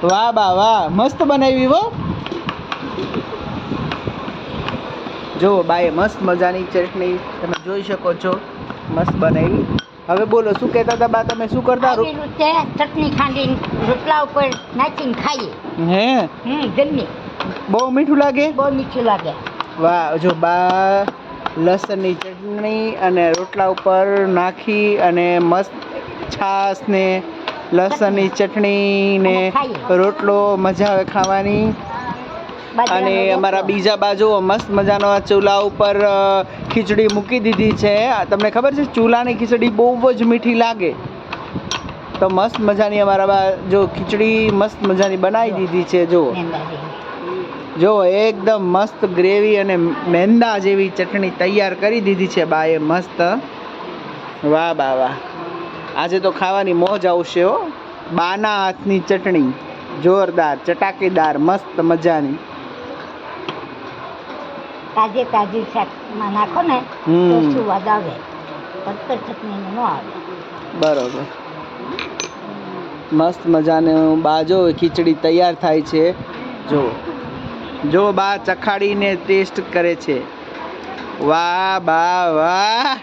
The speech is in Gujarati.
વાહ બા વાહ, મસ્ત બનાવી હો. જો બાએ મસ્ત મજાની ચટણી તમે જોઈ શકો છો, મસ્ત બનાવી. હવે બોલો શું કહેતા હતા બા, તમે શું કરતા? આવી રીતે ચટણી ખાંડીને રોટલા ઉપર નાખીને ખાઈએ. હે જલ્દી બહુ મીઠું લાગે? બહુ મીઠું લાગે. વાહ, જો બા લસણની ચટણી અને રોટલા ઉપર નાખી અને મસ્ત છાશ ને લસણની ચટણી ને રોટલો, મજા આવે ખાવાની. અને અમારા બીજા બાજુ મસ્ત મજાનો આ ચૂલા ઉપર ખીચડી મૂકી દીધી છે. તમને ખબર છે ચૂલાની ખીચડી બહુ જ મીઠી લાગે. તો મસ્ત મજાની અમારા બા જો ખીચડી મસ્ત મજાની બનાવી દીધી છે. જો એકદમ મસ્ત ગ્રેવી અને મેંદા જેવી ચટણી તૈયાર કરી દીધી છે બાએ મસ્ત. વાહ બા વાહ, આજે તો ખાવાની મોજ આવશે હો. બાના હાથની ચટણી જોરદાર, ચટાકેદાર, મસ્ત મજાની. તાજી તાજી શાકમાં નાખો ને તો સ્વાદ આવે, પત્તર ચટણી ન આવે. બરોબર, મસ્ત મજાનું બાજો ખીચડી તૈયાર થાય છે. જો જો બા ચખાડીને ટેસ્ટ કરે છે. વાહ બા વાહ.